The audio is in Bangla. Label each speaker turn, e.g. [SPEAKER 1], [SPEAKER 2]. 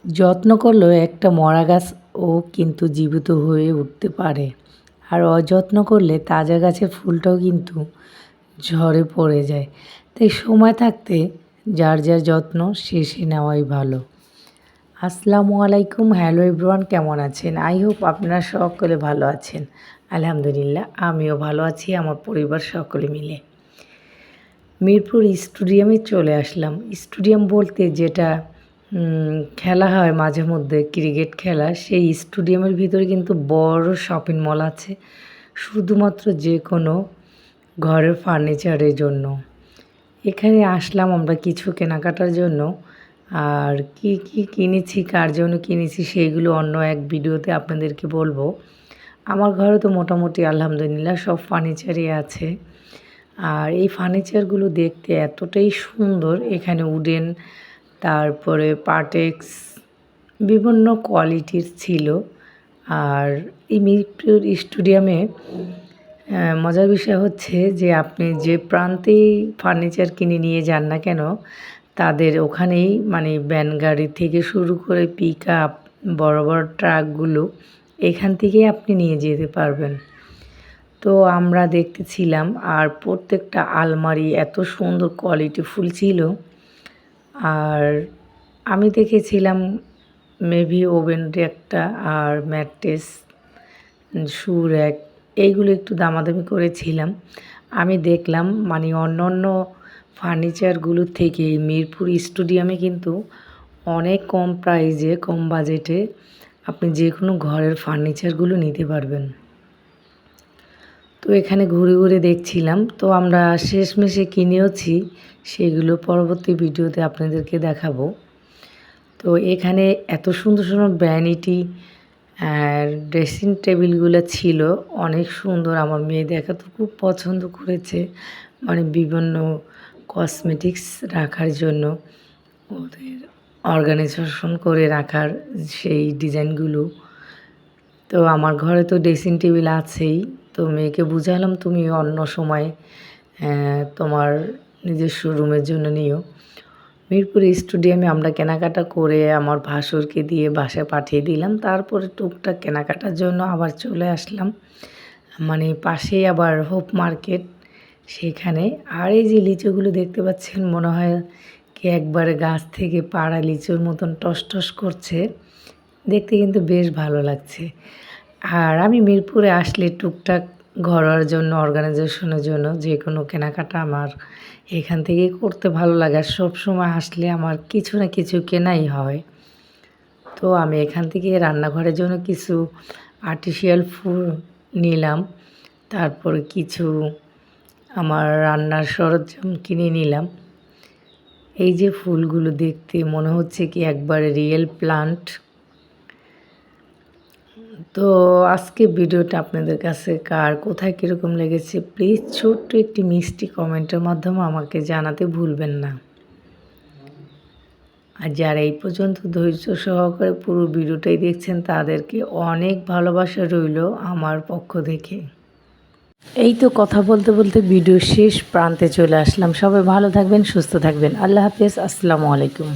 [SPEAKER 1] যত্ন করলেও একটা মরা গাছও কিন্তু জীবিত হয়ে উঠতে পারে। আর অযত্ন করলে তাজা গাছের ফুলটাও কিন্তু ঝরে পড়ে যায়। তাই সময় থাকতে যার যার যত্ন শেষে নেওয়াই ভালো। আসসালামু আলাইকুম, হ্যালো এভরিওয়ান, কেমন আছেন? আই হোপ আপনারা সকলে ভালো আছেন। আলহামদুলিল্লাহ আমিও ভালো আছি, আমার পরিবার সকলে মিলে। মিরপুর স্টেডিয়ামে চলে আসলাম। স্টেডিয়াম বলতে যেটা খেলা হয় মাঝে মধ্যে ক্রিকেট খেলা, সেই স্টেডিয়ামের ভিতরে কিন্তু বড় শপিং মল আছে শুধুমাত্র যে কোনো ঘরের ফার্নিচারের জন্য। এখানে আসলাম আমরা কিছু কেনাকাটার জন্য। আর কি কি কিনেছি, কার জন্য কিনেছি সেইগুলো অন্য এক ভিডিওতে আপনাদেরকে বলবো। আমার ঘরে তো মোটামুটি আলহামদুলিল্লাহ সব ফার্নিচারই আছে। আর এই ফার্নিচারগুলো দেখতে এতটাই সুন্দর, এখানে উডেন, তারপরে পার্টেক্স বিভিন্ন কোয়ালিটির ছিল। আর এই মিরপুর স্টেডিয়ামে মজার বিষয় হচ্ছে যে আপনি যে প্রান্তেই ফার্নিচার কিনে নিয়ে যান না কেন, তাদের ওখানেই মানে ভ্যান গাড়ি থেকে শুরু করে পিক আপ, বড় বড় ট্রাকগুলো এখান থেকেই আপনি নিয়ে যেতে পারবেন। তো আমরা দেখতেছিলাম, আর প্রত্যেকটা আলমারি এত সুন্দর কোয়ালিটিফুল ছিল। আর আমি দেখেছিলাম মেবি ওভেন র্যাকটা আর ম্যাট্রেস, শু র্যাক, এইগুলো একটু দামাদামি করেছিলাম। আমি দেখলাম মানে অন্য ফার্নিচারগুলো থেকে মিরপুর স্টেডিয়ামে কিন্তু অনেক কম প্রাইসে, কম বাজেটে আপনি যে কোনো ঘরের ফার্নিচারগুলো নিতে পারবেন। তো এখানে ঘুরে ঘুরে দেখছিলাম, তো আমরা শেষমেশে কিনেওছি, সেগুলো পরবর্তী ভিডিওতে আপনাদেরকে দেখাবো। তো এখানে এত সুন্দর সুন্দর ভ্যানিটি আর ড্রেসিং টেবিলগুলো ছিল অনেক সুন্দর। আমার মেয়ে দেখা তো খুব পছন্দ করেছে, মানে বিভিন্ন কসমেটিক্স রাখার জন্য ওদের অর্গানাইজেশন করে রাখার সেই ডিজাইনগুলো। তো আমার ঘরে তো ড্রেসিং টেবিল আছেই, তো মেয়েকে বুঝালাম তুমি অন্য সময় তোমার নিজস্ব রুমের জন্য নিও। মিরপুর স্টেডিয়ামে আমরা কেনাকাটা করে আমার ভাসুরকে দিয়ে বাসায় পাঠিয়ে দিলাম। তারপরে টুকটাক কেনাকাটার জন্য আবার চলে আসলাম, মানে পাশেই আবার হোপ মার্কেট, সেখানে। আর এই যে লিচুগুলো দেখতে পাচ্ছেন, মনে হয় কি একবারে গাছ থেকে পাড়া লিচুর মতন টস করছে, দেখতে কিন্তু বেশ ভালো লাগছে। আর আমি মিরপুরে আসলে টুকটাক ঘরোয়ার জন্য, অর্গানাইজেশনের জন্য যে কোনো কেনাকাটা আমার এখান থেকেই করতে ভালো লাগে। আর সবসময় আসলে আমার কিছু না কিছু কেনাই হয়। তো আমি এখান থেকে রান্নাঘরের জন্য কিছু আর্টিফিশিয়াল ফুল নিলাম, তারপরে কিছু আমার রান্নার সরঞ্জাম কিনে নিলাম। এই যে ফুলগুলো দেখতে মনে হচ্ছে কি একবারে রিয়েল প্লান্ট। তো আজকে ভিডিওটা আপনাদের কাছে কার কোথায় কীরকম লেগেছে প্লিজ ছোট্ট একটি মিষ্টি কমেন্টের মাধ্যমে আমাকে জানাতে ভুলবেন না। আর যারা এই পর্যন্ত ধৈর্য সহকারে পুরো ভিডিওটাই দেখছেন তাদেরকে অনেক ভালোবাসা রইল আমার পক্ষ থেকে। এই তো কথা বলতে বলতে ভিডিও শেষ প্রান্তে চলে আসলাম। সবাই ভালো থাকবেন, সুস্থ থাকবেন। আল্লাহ হাফেজ, আসসালামু আলাইকুম।